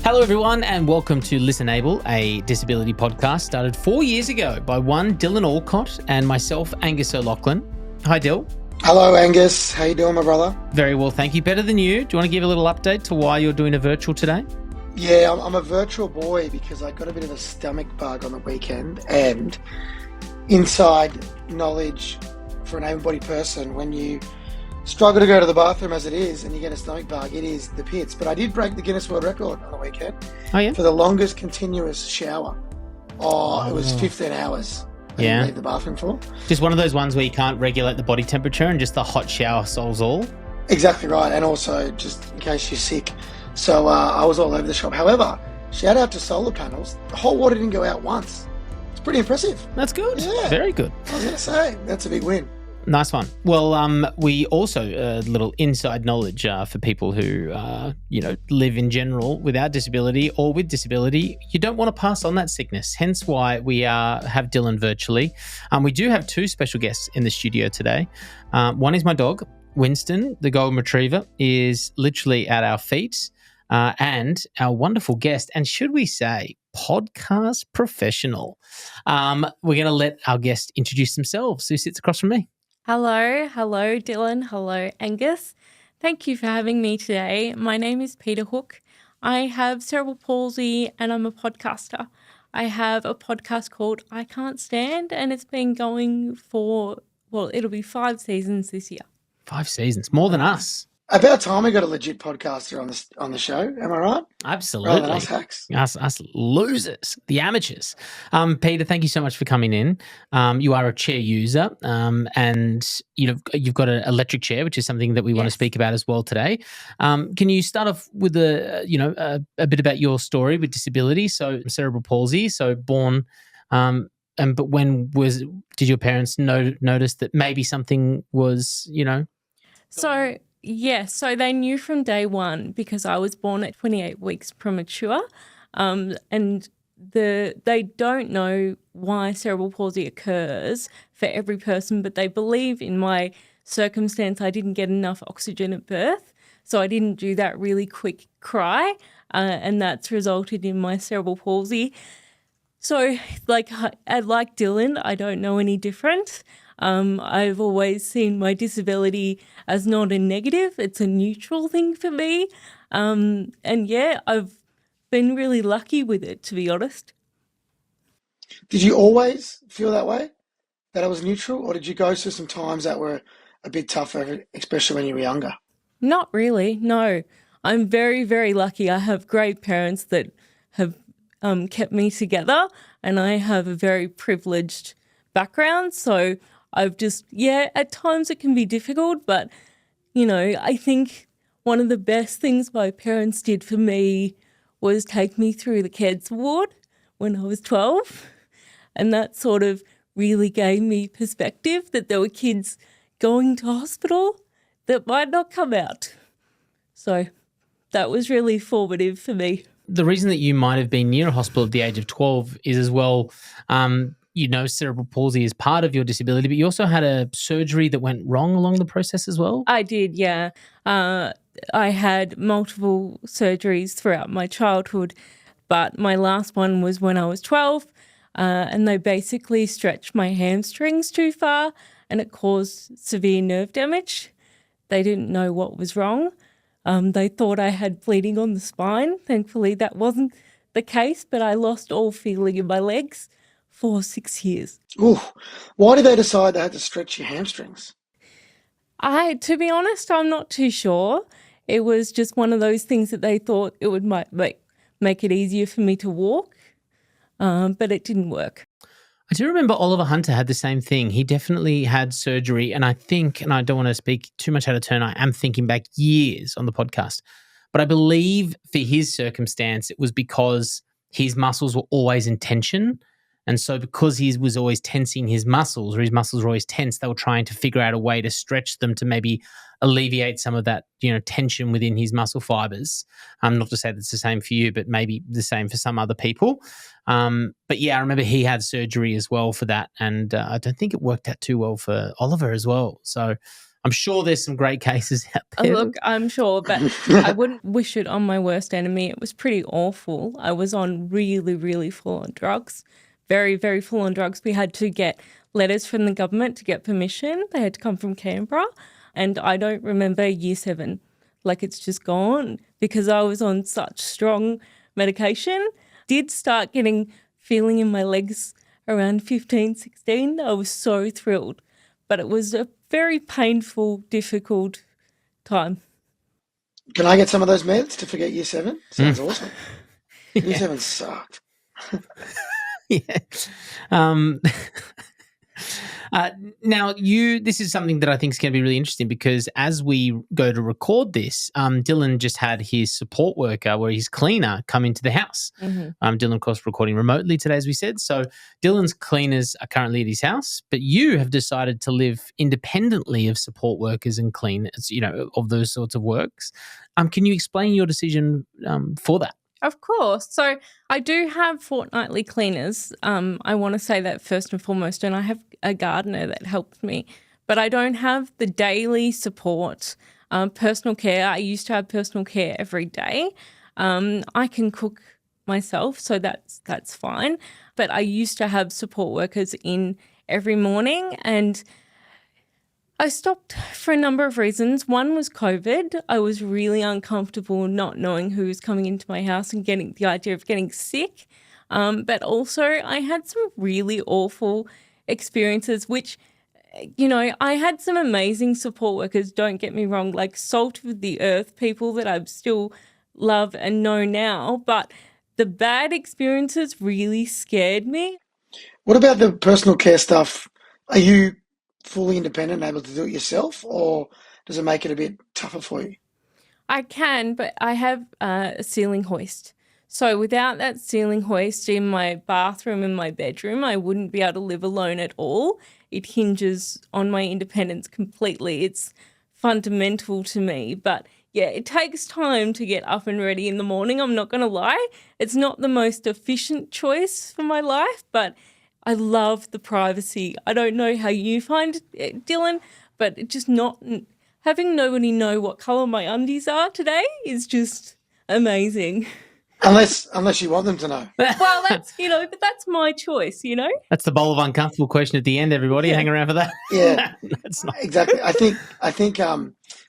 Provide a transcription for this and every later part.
Hello, everyone, and welcome to ListenABLE, a disability podcast started 4 years ago by one Dylan Alcott and myself, Angus O'Loughlin. Hi, Dill. Hello, Angus. How you doing, my brother? Very well, thank you. Better than you. Do you want to give a little update to why you're doing a virtual today? Yeah, I'm a virtual boy because I got a bit of a stomach bug on the weekend, and inside knowledge for an able-bodied person, when you struggle to go to the bathroom as it is and you get a stomach bug, it is the pits. But I did break the Guinness World Record on the weekend for the longest continuous shower. It was 15 hours. I didn't leave the bathroom for. Just one of those ones where you can't regulate the body temperature and just the hot shower solves all? Exactly right, and also just in case you're sick. So I was all over the shop. However, shout out to solar panels. The hot water didn't go out once. It's pretty impressive. That's good. Yeah. Very good. I was going to say, that's a big win. Nice one. Well, we also, a little inside knowledge for people who, live in general without disability or with disability. You don't want to pass on that sickness, hence why we have Dylan virtually. We do have two special guests in the studio today. One is my dog, Winston, the golden retriever, is literally at our feet, and our wonderful guest, and should we say, podcast professional. We're going to let our guest introduce themselves. Who sits across from me? Hello, Dylan. Hello, Angus. Thank you for having me today. My name is Peta Hooke. I have cerebral palsy and I'm a podcaster. I have a podcast called I Can't Stand, and it's been going for, it'll be 5 seasons this year. 5 seasons, more than us. About time we got a legit podcaster on the show. Am I right? Absolutely. Rather than us hacks. Us losers, the amateurs. Peter, thank you so much for coming in. You are a chair user, and you've got an electric chair, which is something that we want to speak about as well today. Can you start off with a bit about your story with disability? So cerebral palsy, so born. But when did your parents notice that maybe something was So they knew from day one because I was born at 28 weeks premature, and they don't know why cerebral palsy occurs for every person, but they believe in my circumstance I didn't get enough oxygen at birth, so I didn't do that really quick cry, and that's resulted in my cerebral palsy. So like Dylan, I don't know any different. I've always seen my disability as not a negative. It's a neutral thing for me. I've been really lucky with it, to be honest. Did you always feel that way, that it was neutral, or did you go through some times that were a bit tougher, especially when you were younger? Not really, no. I'm very, very lucky. I have great parents that have kept me together, and I have a very privileged background, so I've just, at times it can be difficult, but, I think one of the best things my parents did for me was take me through the kids' ward when I was 12. And that sort of really gave me perspective that there were kids going to hospital that might not come out. So that was really formative for me. The reason that you might have been near a hospital at the age of 12 is as well, cerebral palsy is part of your disability, but you also had a surgery that went wrong along the process as well? I did, yeah. I had multiple surgeries throughout my childhood, but my last one was when I was 12, and they basically stretched my hamstrings too far and it caused severe nerve damage. They didn't know what was wrong. They thought I had bleeding on the spine. Thankfully, that wasn't the case, but I lost all feeling in my legs for 6 years. Ooh, why did they decide they had to stretch your hamstrings? To be honest, I'm not too sure. It was just one of those things that they thought it would make it easier for me to walk, but it didn't work. I do remember Oliver Hunter had the same thing. He definitely had surgery, and I think, and I don't want to speak too much out of turn, I am thinking back years on the podcast, but I believe for his circumstance, it was because his muscles were always in tension. And so because he was always tensing his muscles, or his muscles were always tense, they were trying to figure out a way to stretch them to maybe alleviate some of that, tension within his muscle fibers. Not to say that's the same for you, but maybe the same for some other people. But yeah, I remember he had surgery as well for that. And I don't think it worked out too well for Oliver as well. So I'm sure there's some great cases out there. Look, I'm sure, but I wouldn't wish it on my worst enemy. It was pretty awful. I was on really, really full-on drugs, very, very full-on drugs. We had to get letters from the government to get permission. They had to come from Canberra, and I don't remember year 7. Like, it's just gone because I was on such strong medication. Did start getting feeling in my legs around 15, 16. I was so thrilled, but it was a very painful, difficult time. Can I get some of those meds to forget year 7? Sounds awesome. Year 7 sucked. Yeah. Now, this is something that I think is going to be really interesting because as we go to record this, Dylan just had his support worker, where his cleaner, come into the house. Dylan, of course, recording remotely today, as we said. So Dylan's cleaners are currently at his house, but you have decided to live independently of support workers and cleaners, of those sorts of works. Can you explain your decision for that? Of course. So I do have fortnightly cleaners. I want to say that first and foremost, and I have a gardener that helps me, but I don't have the daily support. Personal care, I used to have personal care every day. I can cook myself, so that's fine. But I used to have support workers in every morning, and I stopped for a number of reasons. One was COVID. I was really uncomfortable not knowing who was coming into my house and getting the idea of getting sick. But also I had some really awful experiences, which, I had some amazing support workers, don't get me wrong, like salt of the earth people that I still love and know now. But the bad experiences really scared me. What about the personal care stuff? Are you fully independent and able to do it yourself, or does it make it a bit tougher for you? I can, but I have a ceiling hoist. So without that ceiling hoist in my bathroom and my bedroom, I wouldn't be able to live alone at all. It hinges on my independence completely. It's fundamental to me. But yeah, it takes time to get up and ready in the morning. I'm not going to lie. It's not the most efficient choice for my life, but I love the privacy. I don't know how you find it, Dylan, but it just not having nobody know what colour my undies are today is just amazing. Unless you want them to know. Well, that's, but that's my choice, That's the bowl of uncomfortable question at the end, everybody. Hang around for that. Yeah, That's not exactly. I think,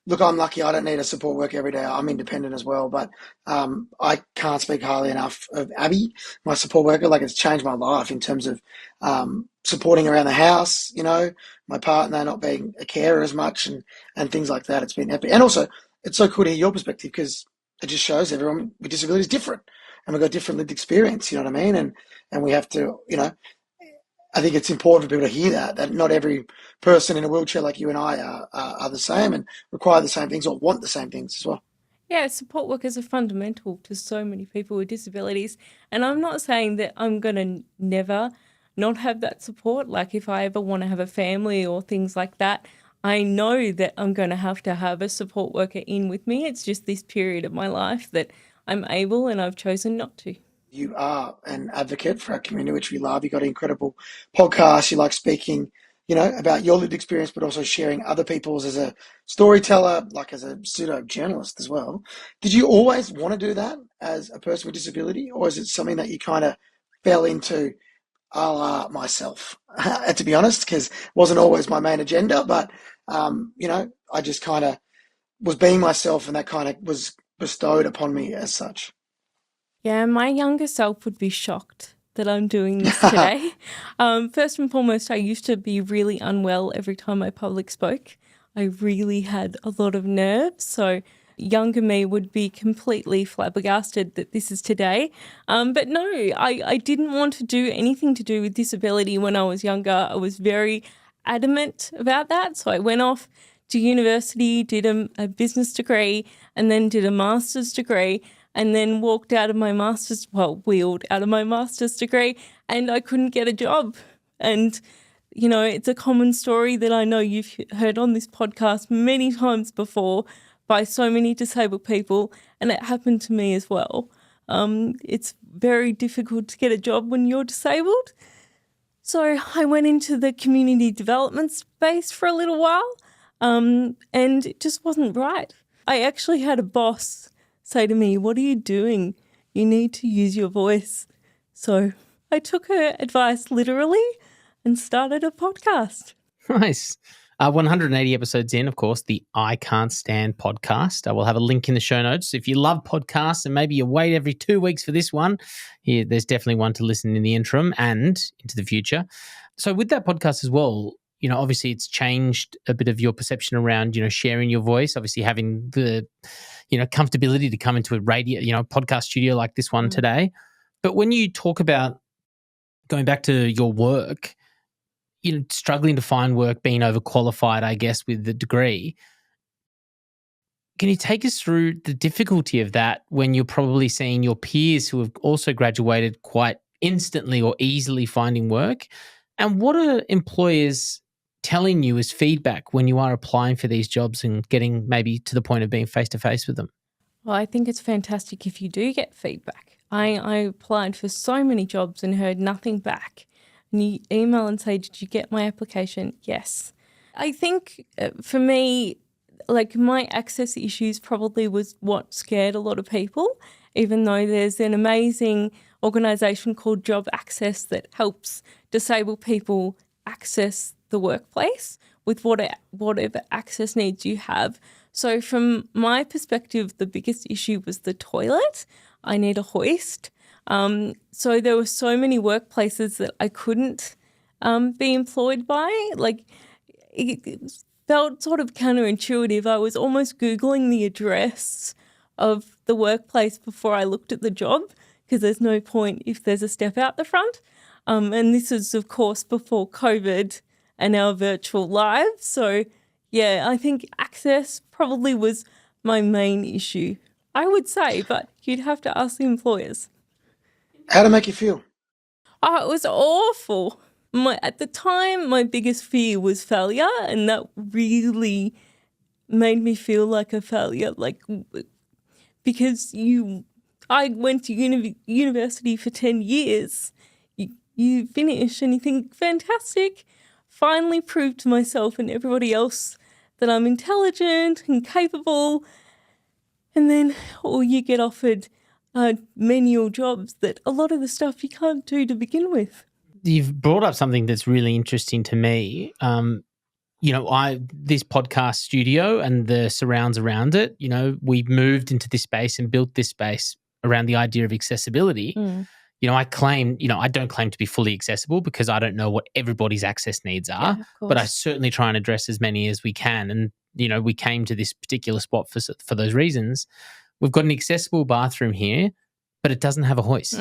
look, I'm lucky I don't need a support worker every day. I'm independent as well, but I can't speak highly enough of Abby, my support worker. Like, it's changed my life in terms of supporting around the house, my partner not being a carer as much and things like that. It's been epic. And also, it's so cool to hear your perspective because it just shows everyone with disability is different and we've got different lived experience, you know what I mean? And we have to, I think it's important for people to hear that not every person in a wheelchair like you and I are the same and require the same things or want the same things as well. Yeah, support workers are fundamental to so many people with disabilities. And I'm not saying that I'm going to never not have that support. Like, if I ever want to have a family or things like that, I know that I'm going to have a support worker in with me. It's just this period of my life that I'm able and I've chosen not to. You are an advocate for our community, which we love. You've got an incredible podcast. You like speaking, about your lived experience, but also sharing other people's as a storyteller, like as a pseudo-journalist as well. Did you always want to do that as a person with disability, or is it something that you kind of fell into a la myself, to be honest, because it wasn't always my main agenda, but, I just kind of was being myself and that kind of was bestowed upon me as such. Yeah, my younger self would be shocked that I'm doing this today. First and foremost, I used to be really unwell every time I public spoke. I really had a lot of nerves, so younger me would be completely flabbergasted that this is today. But no, I didn't want to do anything to do with disability when I was younger. I was very adamant about that. So I went off to university, did a business degree, and then did a master's degree, and then wheeled out of my master's degree, and I couldn't get a job. And, it's a common story that I know you've heard on this podcast many times before by so many disabled people, and it happened to me as well. It's very difficult to get a job when you're disabled. So I went into the community development space for a little while. and it just wasn't right. I actually had a boss say to me, "What are you doing? You need to use your voice." So I took her advice literally and started a podcast. Nice. 180 episodes in, of course, the I Can't Stand podcast. I will have a link in the show notes. If you love podcasts and maybe you wait every 2 weeks for this one, there's definitely one to listen in the interim and into the future. So with that podcast as well, obviously it's changed a bit of your perception around, sharing your voice, obviously having the, comfortability to come into a radio, podcast studio like this one today. But when you talk about going back to your work, struggling to find work, being overqualified, I guess, with the degree. Can you take us through the difficulty of that when you're probably seeing your peers who have also graduated quite instantly or easily finding work? And what are employers telling you as feedback when you are applying for these jobs and getting maybe to the point of being face-to-face with them? Well, I think it's fantastic if you do get feedback. I applied for so many jobs and heard nothing back. And you email and say, "Did you get my application?" Yes. I think for me, like my access issues probably was what scared a lot of people, even though there's an amazing organisation called Job Access that helps disabled people access the workplace with whatever access needs you have. So from my perspective, the biggest issue was the toilet. I need a hoist. So there were so many workplaces that I couldn't be employed by. Like it felt sort of counterintuitive. I was almost Googling the address of the workplace before I looked at the job because there's no point if there's a step out the front. And this is, of course, before COVID and our virtual lives. So, yeah, I think access probably was my main issue, I would say, but you'd have to ask the employers. How'd it make you feel? Oh, it was awful. At the time, my biggest fear was failure, and that really made me feel like a failure. Like, because I went to university for 10 years. You finish and you think, fantastic, finally proved to myself and everybody else that I'm intelligent and capable. And then, you get offered menial jobs that a lot of the stuff you can't do to begin with. You've brought up something that's really interesting to me. This podcast studio and the surrounds around it, we moved into this space and built this space around the idea of accessibility. I don't claim to be fully accessible because I don't know what everybody's access needs are, but I certainly try and address as many as we can. And, we came to this particular spot for those reasons. We've got an accessible bathroom here, but it doesn't have a hoist.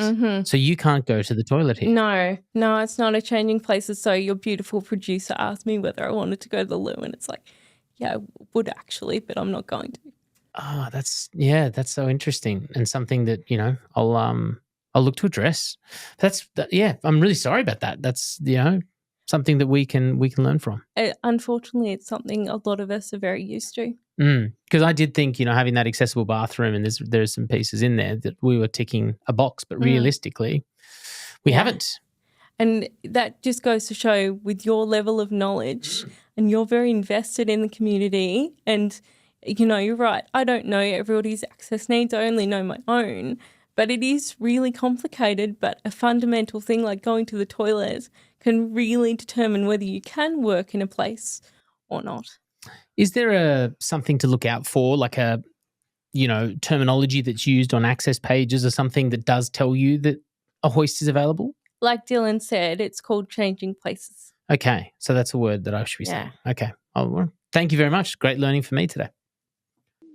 So you can't go to the toilet here. No, it's not a changing places. So your beautiful producer asked me whether I wanted to go to the loo, and it's like, yeah, I would actually, but I'm not going to. Oh, that's so interesting and something that, I'll look to address. I'm really sorry about that. That's, something that we can learn from. Unfortunately, it's something a lot of us are very used to. Because I did think, having that accessible bathroom and there's some pieces in there that we were ticking a box, but realistically, we haven't. And that just goes to show with your level of knowledge and you're very invested in the community and, you're right. I don't know everybody's access needs. I only know my own. But it is really complicated, but a fundamental thing like going to the toilet can really determine whether you can work in a place or not. Is there something to look out for, like a, terminology that's used on access pages or something that does tell you that a hoist is available? Like Dylan said, it's called changing places. Okay, so that's a word that I should be saying. Okay, well, thank you very much. Great learning for me today.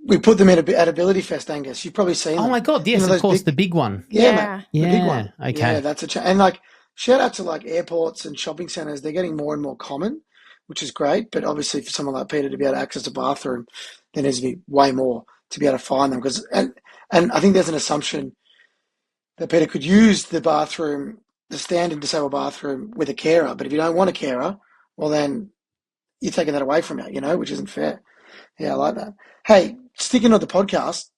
We put them at Ability Fest, Angus. You've probably seen them. Oh my God, yes, of course, the big one. Yeah, mate, the big one. Okay. Yeah, that's and shout out to airports and shopping centres. They're getting more and more common, which is great. But obviously for someone like Peter to be able to access a bathroom, there needs to be way more to be able to find them. And I think there's an assumption that Peter could use the bathroom, the standard disabled bathroom, with a carer. But if you don't want a carer, well then you're taking that away from you, which isn't fair. Yeah, I like that. Hey, sticking on the podcast,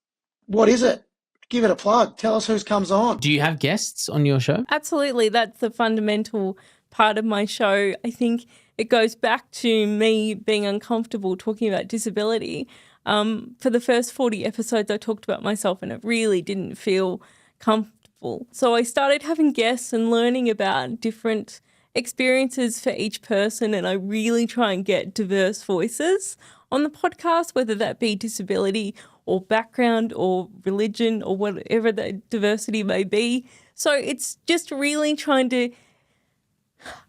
what is it? Give it a plug. Tell us who comes on. Do you have guests on your show? Absolutely. That's the fundamental part of my show. I think it goes back to me being uncomfortable talking about disability. For the first 40 episodes, I talked about myself and it really didn't feel comfortable. So I started having guests and learning about different experiences for each person, and I really try and get diverse voices on the podcast, whether that be disability or background or religion or whatever the diversity may be. So it's just really trying to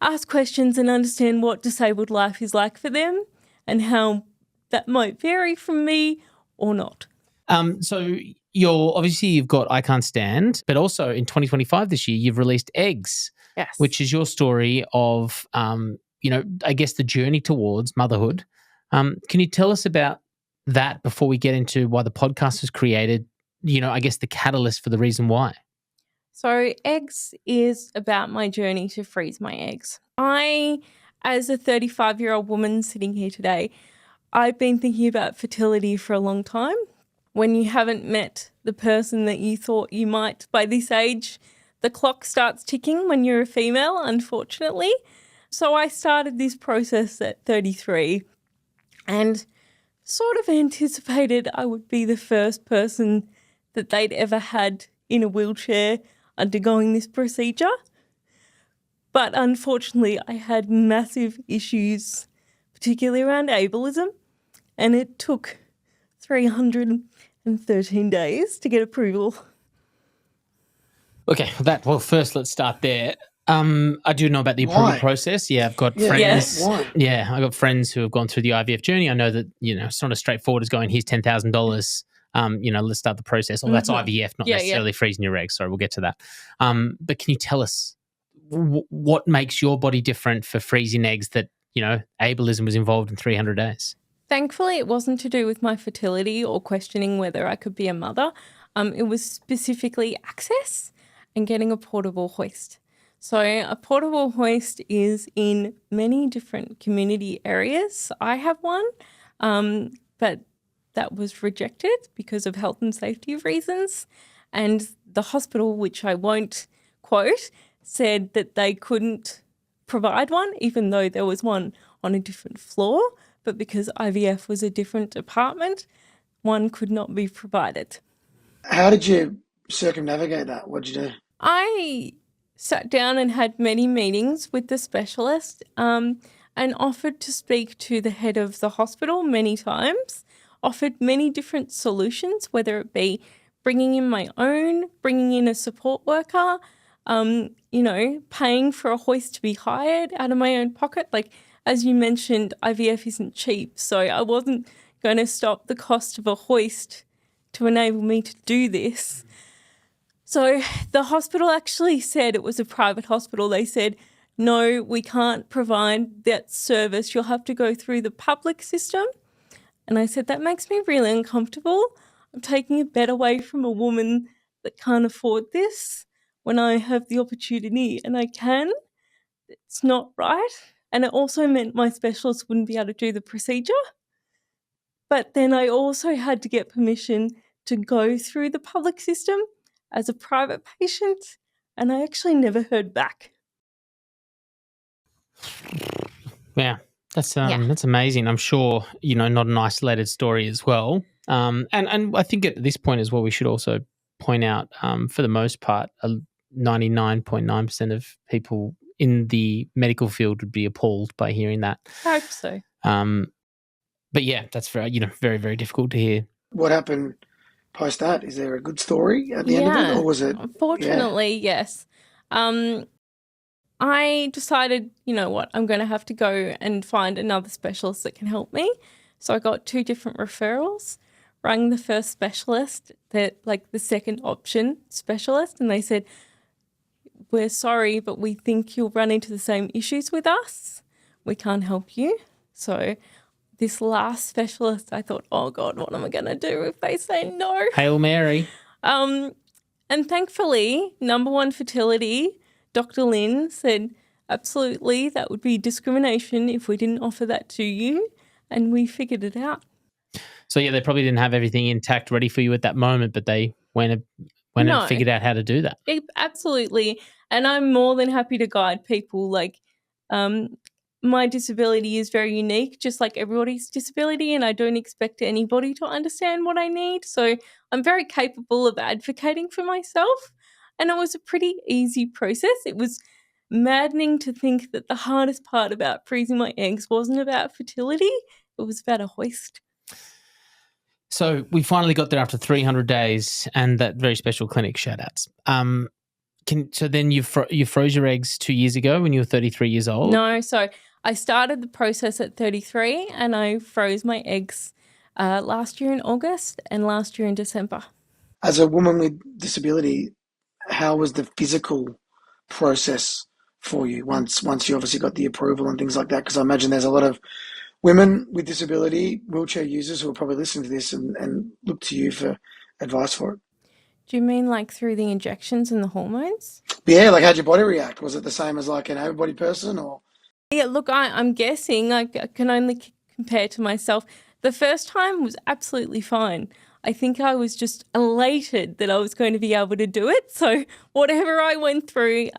ask questions and understand what disabled life is like for them and how that might vary from me or not. So you've got I Can't Stand, but also in 2025 this year, you've released Eggs. Yes. Which is your story of, I guess the journey towards motherhood. Can you tell us about that before we get into why the podcast was created, I guess the catalyst for the reason why? So Eggs is about my journey to freeze my eggs. I, as a 35-year-old woman sitting here today, I've been thinking about fertility for a long time. When you haven't met the person that you thought you might by this age, the clock starts ticking when you're a female, unfortunately. So I started this process at 33 and sort of anticipated I would be the first person that they'd ever had in a wheelchair undergoing this procedure. But unfortunately, I had massive issues, particularly around ableism, and it took 313 days to get approval. Okay, first let's start there. I do know about the approval process. Yeah, I've got friends. Yes. Why? Yeah, I've got friends who have gone through the IVF journey. I know that, it's not as straightforward as going, here's $10,000. Let's start the process. Oh, that's IVF, not necessarily freezing your eggs. Sorry, we'll get to that. But can you tell us what makes your body different for freezing eggs that, ableism was involved in 300 days? Thankfully, it wasn't to do with my fertility or questioning whether I could be a mother. It was specifically access and getting a portable hoist. So a portable hoist is in many different community areas. I have one, but that was rejected because of health and safety reasons. And the hospital, which I won't quote, said that they couldn't provide one, even though there was one on a different floor. But because IVF was a different department, one could not be provided. How did you circumnavigate that? What did you do? I sat down and had many meetings with the specialist and offered to speak to the head of the hospital many times, offered many different solutions, whether it be bringing in my own, bringing in a support worker, paying for a hoist to be hired out of my own pocket. Like, as you mentioned, IVF isn't cheap, so I wasn't going to stop the cost of a hoist to enable me to do this. So the hospital actually said, it was a private hospital, they said, no, we can't provide that service. You'll have to go through the public system. And I said, that makes me really uncomfortable. I'm taking a bet away from a woman that can't afford this when I have the opportunity and I can. It's not right. And it also meant my specialist wouldn't be able to do the procedure. But then I also had to get permission to go through the public system as a private patient, and I actually never heard back. Yeah, that's amazing. I'm sure, not an isolated story as well. And I think at this point as well, we should also point out, for the most part, 99.9% of people in the medical field would be appalled by hearing that. I hope so. But yeah, that's very, very, very difficult to hear. What happened post that? Is there a good story at the end of it, or was it? Unfortunately, yes. I decided, you know what, I'm going to have to go and find another specialist that can help me. So I got 2 different referrals, rang the first specialist, the second option specialist, and they said, we're sorry, but we think you'll run into the same issues with us. We can't help you. So this last specialist, I thought, oh God, what am I going to do if they say no? Hail Mary. And thankfully, number 1 fertility, Dr. Lynn said, absolutely, that would be discrimination if we didn't offer that to you. And we figured it out. So yeah, they probably didn't have everything intact ready for you at that moment, but they went and figured out how to do that. Absolutely. And I'm more than happy to guide people. my disability is very unique, just like everybody's disability, and I don't expect anybody to understand what I need. So I'm very capable of advocating for myself. And it was a pretty easy process. It was maddening to think that the hardest part about freezing my eggs wasn't about fertility. It was about a hoist. So we finally got there after 300 days and that very special clinic, shout outs. So then you froze your eggs 2 years ago when you were 33 years old? No, so I started the process at 33 and I froze my eggs last year in August and last year in December. As a woman with disability, how was the physical process for you once you obviously got the approval and things like that? Because I imagine there's a lot of women with disability, wheelchair users, who will probably listen to this and look to you for advice for it. Do you mean like through the injections and the hormones? Yeah, like how'd your body react? Was it the same as like an able-bodied person or? Yeah, look, I'm guessing I can only compare to myself. The first time was absolutely fine. I think I was just elated that I was going to be able to do it. So whatever I went through,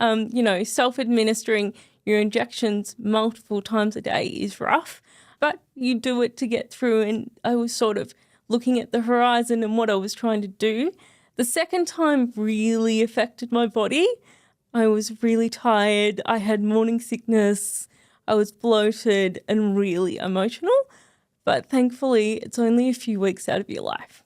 self-administering your injections multiple times a day is rough, but you do it to get through. And I was sort of looking at the horizon and what I was trying to do. The second time really affected my body. I was really tired. I had morning sickness. I was bloated and really emotional. But thankfully, it's only a few weeks out of your life.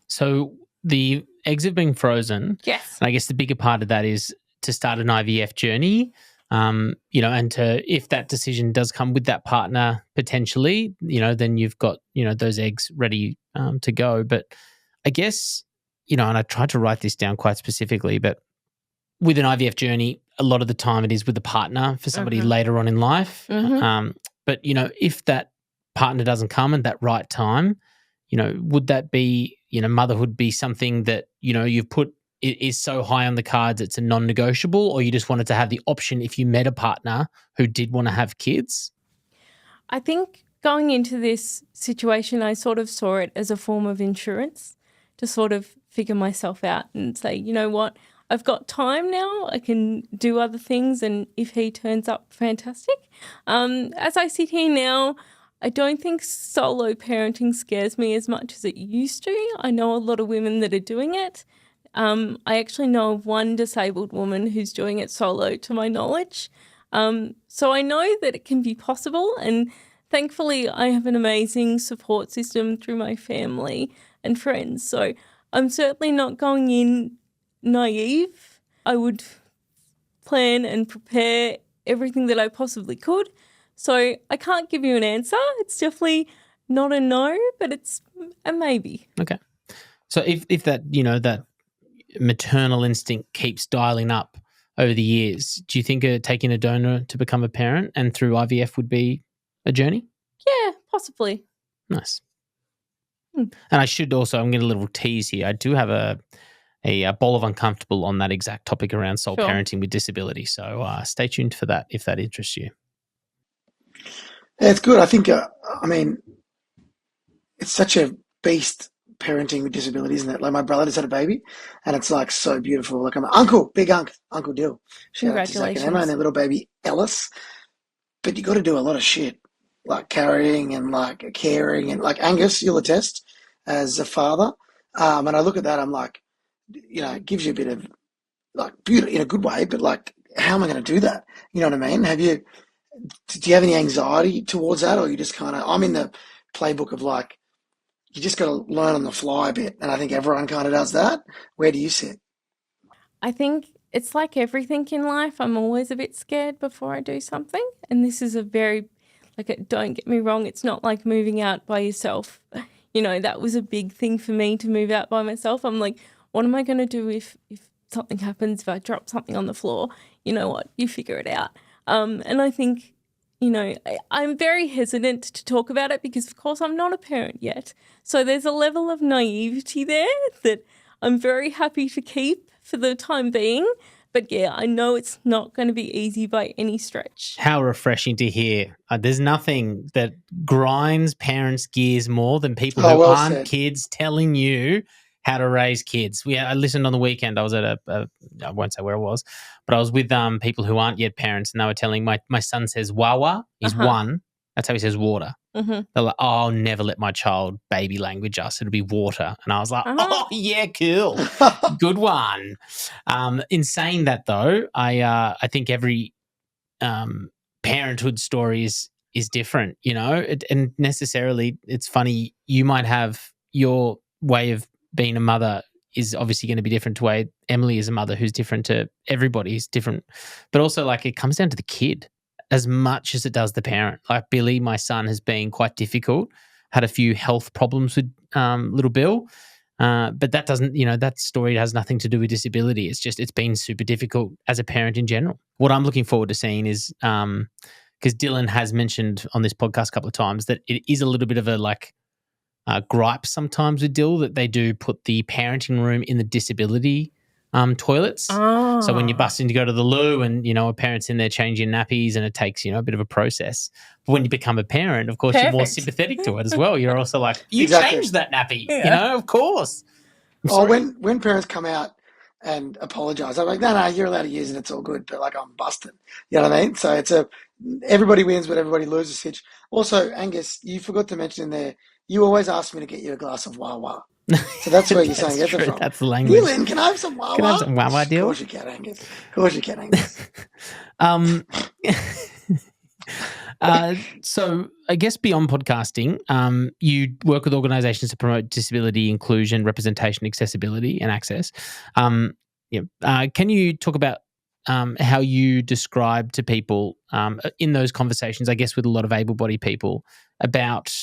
So the eggs have been frozen. Yes. And I guess the bigger part of that is to start an IVF journey, and if that decision does come with that partner potentially, then you've got, those eggs ready to go. But I guess, and I tried to write this down quite specifically, but with an IVF journey, a lot of the time it is with a partner for somebody later on in life. But, if that partner doesn't come at that right time, would that be, motherhood be something that, you've put it is so high on the cards it's a non-negotiable, or you just wanted to have the option if you met a partner who did want to have kids? I think going into this situation, I sort of saw it as a form of insurance to sort of figure myself out and say, you know what, I've got time now, I can do other things, and if he turns up, fantastic. As I sit here now, I don't think solo parenting scares me as much as it used to. I know a lot of women that are doing it. I actually know of one disabled woman who's doing it solo, to my knowledge. So I know that it can be possible, and thankfully I have an amazing support system through my family and friends. So I'm certainly not going in naive. I would plan and prepare everything that I possibly could. So I can't give you an answer. It's definitely not a no, but it's a maybe. Okay. So if that, that maternal instinct keeps dialing up over the years, do you think taking a donor to become a parent and through IVF would be a journey? Yeah, possibly. Nice. And I should also, I'm getting a little tease here. I do have a bowl of uncomfortable on that exact topic around sole parenting with disability. So stay tuned for that if that interests you. Yeah, it's good. I think, it's such a beast parenting with disability, isn't it? Like my brother just had a baby and it's like so beautiful. Like I'm an uncle, big Uncle Dill. Shout out to Zach and Emma and their little baby Ellis. But you got to do a lot of shit, like carrying and like caring and like Angus, you'll attest as a father. And I look at that, I'm like, it gives you a bit of like beauty in a good way, but like, how am I going to do that? You know what I mean? Do you have any anxiety towards that, or you just kind of, I'm in the playbook of like, you just got to learn on the fly a bit. And I think everyone kind of does that. Where do you sit? I think it's like everything in life. I'm always a bit scared before I do something. And this is don't get me wrong, it's not like moving out by yourself. That was a big thing for me to move out by myself. I'm like, what am I going to do if something happens, if I drop something on the floor? You know what? You figure it out. And I think, I'm very hesitant to talk about it because, of course, I'm not a parent yet. So there's a level of naivety there that I'm very happy to keep for the time being. But, yeah, I know it's not going to be easy by any stretch. How refreshing to hear. There's nothing that grinds parents' gears more than people who aren't kids telling you how to raise kids. I listened on the weekend. I was at I won't say where I was, but I was with people who aren't yet parents, and they were telling my son says wawa is one. That's how he says water. Mm-hmm. They're like, oh, I'll never let my child baby language us. It'll be water. And I was like, oh, yeah, cool. Good one. In saying that, though, I think every parenthood story is different, you know, and necessarily it's funny. You might have your way of being a mother is obviously going to be different to way Emily is a mother who's different to everybody's different. But also, like, it comes down to the kid as much as it does the parent. Like Billy, my son, has been quite difficult, had a few health problems with little Bill. But that doesn't, you know, that story has nothing to do with disability. It's just, it's been super difficult as a parent in general. What I'm looking forward to seeing is, because Dylan has mentioned on this podcast a couple of times that it is a little bit of a gripe sometimes with Dill that they do put the parenting room in the disability toilets. So when you're busting to go to the loo and, you know, a parent's in there changing nappies and it takes, you know, a bit of a process. But when you become a parent, of course, you're more sympathetic to it as well. You're also like, you changed that nappy, you know, of course. When parents come out and apologise, I'm like, no, you're allowed to use it. It's all good. But like, I'm busted. You know what I mean? So it's everybody wins, but everybody loses. Hitch. Also, Angus, you forgot to mention in there, you always ask me to get you a glass of Wawa. So that's where you're saying get it from. That's the language. Dylan, can I have some Wawa? Can I have some Wawa, Dylan? Of course you can, Angus. Of course you can, Angus. So I guess beyond podcasting, you work with organisations to promote disability, inclusion, representation, accessibility and access. Can you talk about how you describe to people in those conversations, I guess with a lot of able-bodied people, about,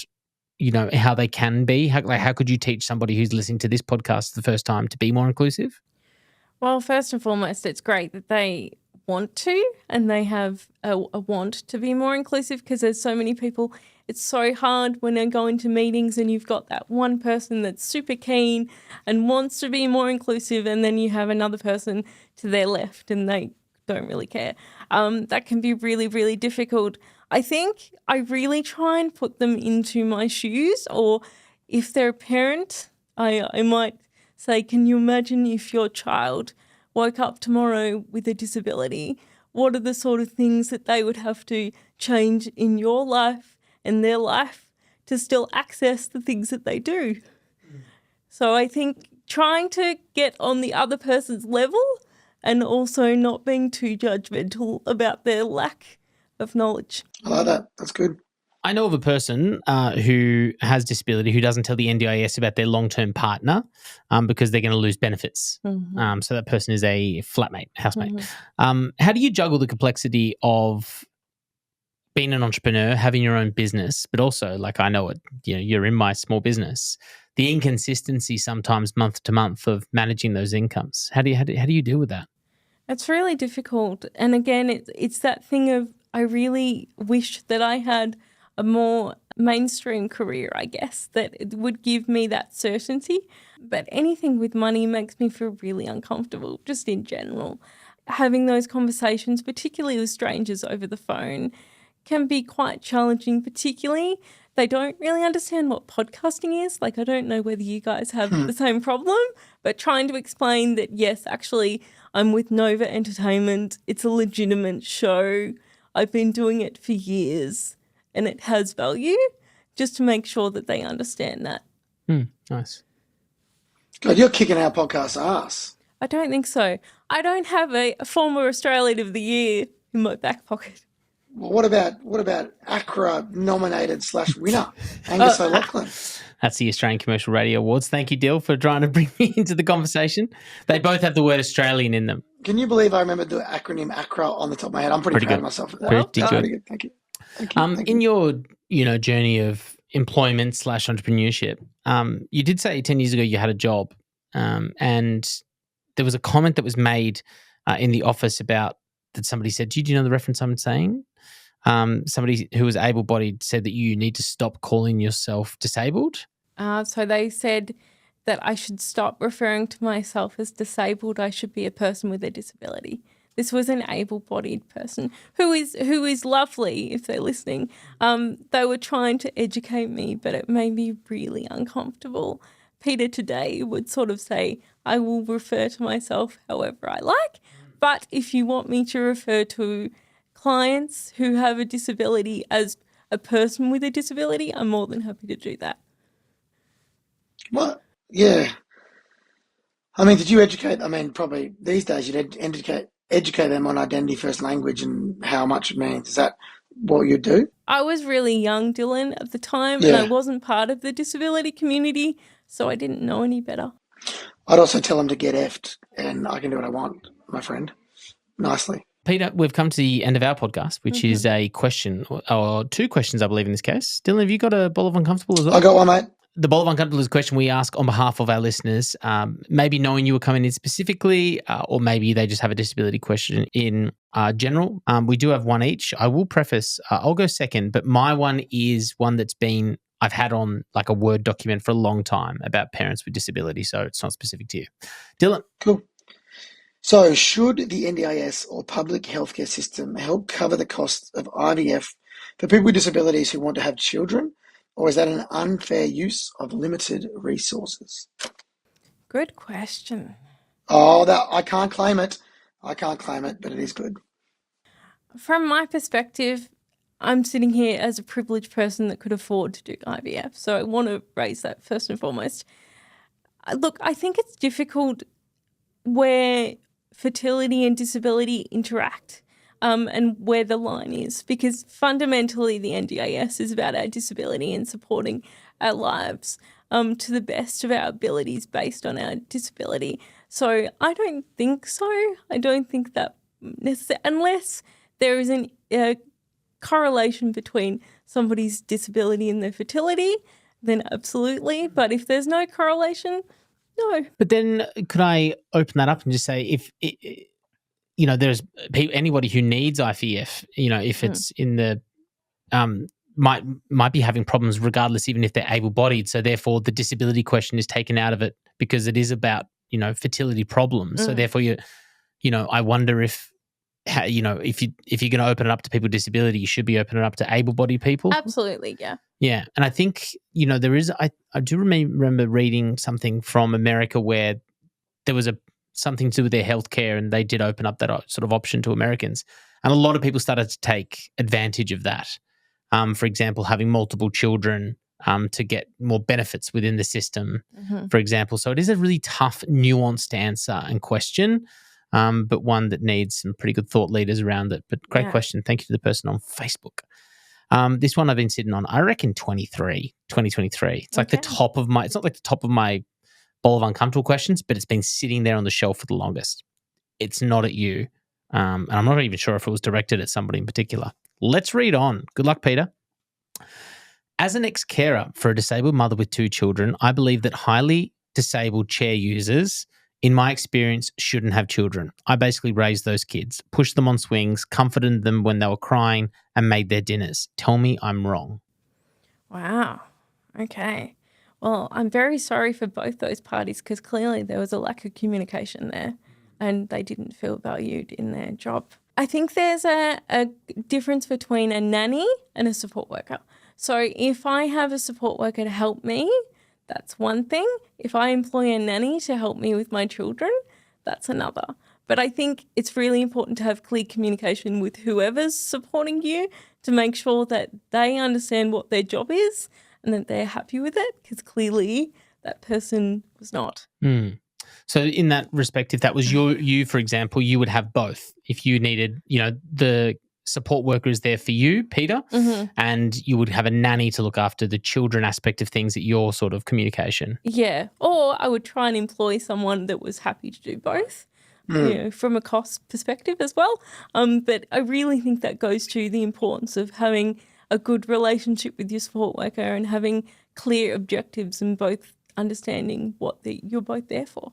you know, how they can be? How could you teach somebody who's listening to this podcast for the first time to be more inclusive? Well, first and foremost, it's great that they want to and they have a want to be more inclusive, because there's so many people. It's so hard when they go into meetings and you've got that one person that's super keen and wants to be more inclusive, and then you have another person to their left and they don't really care. That can be really, really difficult. I think I really try and put them into my shoes, or if they're a parent, I might say, can you imagine if your child woke up tomorrow with a disability? What are the sort of things that they would have to change in your life and their life to still access the things that they do? So I think trying to get on the other person's level and also not being too judgmental about their lack of knowledge. I like that. That's good. I know of a person who has disability who doesn't tell the NDIS about their long-term partner because they're going to lose benefits. Mm-hmm. So that person is a flatmate, housemate. Mm-hmm. How do you juggle the complexity of being an entrepreneur, having your own business, but also, like, I know it, you know, you're in my small business, the inconsistency sometimes month to month of managing those incomes? How do you deal with that? It's really difficult. And again, it's that thing of, I really wish that I had a more mainstream career, I guess, that it would give me that certainty. But anything with money makes me feel really uncomfortable, just in general. Having those conversations, particularly with strangers over the phone, can be quite challenging, particularly they don't really understand what podcasting is. Like, I don't know whether you guys have the same problem, but trying to explain that, yes, actually, I'm with Nova Entertainment. It's a legitimate show. I've been doing it for years and it has value, just to make sure that they understand that. Nice. God, you're kicking our podcast's ass. I don't think so. I don't have a former Australian of the Year in my back pocket. Well, what about ACRA nominated / winner, Angus O'Loughlin? That's the Australian Commercial Radio Awards. Thank you, Dill, for trying to bring me into the conversation. They both have the word Australian in them. Can you believe I remembered the acronym ACRA on the top of my head? I'm pretty proud of myself for that. Pretty good. Pretty good. Thank you. Thank in you. your journey of employment / entrepreneurship, you did say 10 years ago you had a job, and there was a comment that was made in the office about that somebody said, do you know the reference I'm saying? Somebody who was able-bodied said that you need to stop calling yourself disabled. So they said that I should stop referring to myself as disabled. I should be a person with a disability. This was an able-bodied person who is lovely, if they're listening. They were trying to educate me, but it made me really uncomfortable. Peter today would sort of say, I will refer to myself however I like. But if you want me to refer to clients who have a disability as a person with a disability, I'm more than happy to do that. What? Yeah. I mean, did you educate? I mean, probably these days you'd educate them on identity first language and how much it means. Is that what you do? I was really young, Dylan, at the time, and I Yeah. wasn't part of the disability community, so I didn't know any better. I'd also tell them to get effed, and I can do what I want, my friend, nicely. Peter, we've come to the end of our podcast, which is a question, or two questions, I believe, in this case. Dylan, have you got a bowl of uncomfortable as well? I got one, mate. The bowl of uncomfortable is a question we ask on behalf of our listeners, maybe knowing you were coming in specifically, or maybe they just have a disability question in general. We do have one each. I will preface, I'll go second, but my one is one that's been, I've had on like a Word document for a long time about parents with disability, so it's not specific to you. Dylan. Cool. So should the NDIS or public healthcare system help cover the costs of IVF for people with disabilities who want to have children? Or is that an unfair use of limited resources? Good question. Oh, I can't claim it. I can't claim it, but it is good. From my perspective, I'm sitting here as a privileged person that could afford to do IVF, so I want to raise that first and foremost. Look, I think it's difficult where fertility and disability interact. And where the line is, because fundamentally the NDIS is about our disability and supporting our lives to the best of our abilities based on our disability. So I don't think so. I don't think that necessary, unless there is a correlation between somebody's disability and their fertility, then absolutely. But if there's no correlation, no. But then could I open that up and just say if there's anybody who needs IVF, if it's in the might be having problems regardless, even if they're able-bodied. So therefore, the disability question is taken out of it because it is about fertility problems. So therefore, I wonder if you're going to open it up to people with disability, you should be opening it up to able-bodied people. Absolutely, yeah. Yeah, and I think there is. I do remember reading something from America where there was something to do with their healthcare, and they did open up that sort of option to Americans. And a lot of people started to take advantage of that. For example, having multiple children to get more benefits within the system, for example. So it is a really tough, nuanced answer and question, but one that needs some pretty good thought leaders around it. But great question. Thank you to the person on Facebook. This one I've been sitting on, I reckon 2023. It's like the top of my, it's not like the top of my bowl of uncomfortable questions, but it's been sitting there on the shelf for the longest. It's not at you. And I'm not even sure if it was directed at somebody in particular. Let's read on. Good luck, Peter. As an ex-carer for a disabled mother with 2 children, I believe that highly disabled chair users, in my experience, shouldn't have children. I basically raised those kids, pushed them on swings, comforted them when they were crying, and made their dinners. Tell me I'm wrong. Wow. Okay. Well, I'm very sorry for both those parties because clearly there was a lack of communication there and they didn't feel valued in their job. I think there's a difference between a nanny and a support worker. So if I have a support worker to help me, that's one thing. If I employ a nanny to help me with my children, that's another. But I think it's really important to have clear communication with whoever's supporting you to make sure that they understand what their job is and that they're happy with it, because clearly that person was not. So in that respect, if that was you, for example, you would have both. If you needed, the support worker is there for you, Peter, and you would have a nanny to look after the children aspect of things at your sort of communication. Yeah, or I would try and employ someone that was happy to do both. From a cost perspective as well. But I really think that goes to the importance of having a good relationship with your support worker and having clear objectives and both understanding what you're both there for.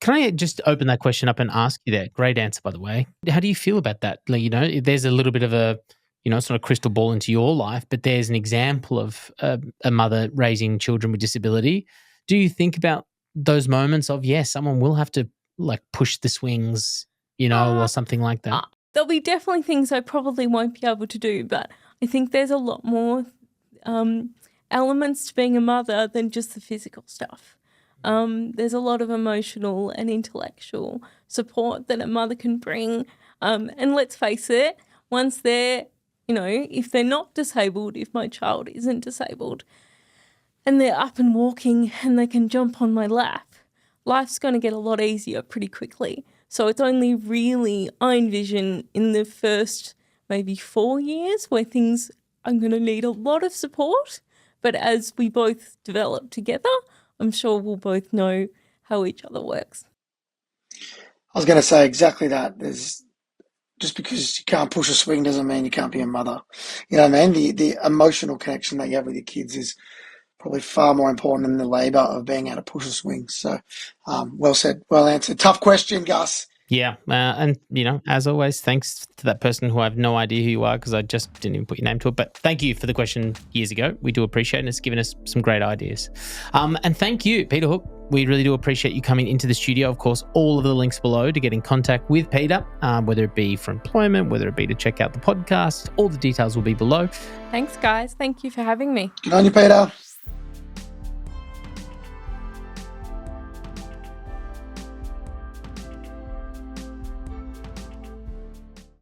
Can I just open that question up and ask you that? Great answer, by the way. How do you feel about that? There's a little bit of a, it's not a crystal ball into your life, but there's an example of a mother raising children with disability. Do you think about those moments of, someone will have to push the swings, or something like that? There'll be definitely things I probably won't be able to do, but I think there's a lot more elements to being a mother than just the physical stuff. There's a lot of emotional and intellectual support that a mother can bring. And let's face it, once they're, if they're not disabled, if my child isn't disabled, and they're up and walking and they can jump on my lap, life's going to get a lot easier pretty quickly. So it's only really, I envision, in the first maybe 4 years where things are going to need a lot of support. But as we both develop together, I'm sure we'll both know how each other works. I was going to say exactly that. Just because you can't push a swing doesn't mean you can't be a mother. You know what I mean? The emotional connection that you have with your kids is probably far more important than the labour of being able to push a swing. So, well said, well answered. Tough question, Gus. Yeah, and as always, thanks to that person who I have no idea who you are because I just didn't even put your name to it. But thank you for the question years ago. We do appreciate it, and it's given us some great ideas. And thank you, Peta Hooke. We really do appreciate you coming into the studio. Of course, all of the links below to get in contact with Peta, whether it be for employment, whether it be to check out the podcast, all the details will be below. Thanks, guys. Thank you for having me. Good on you, Peter.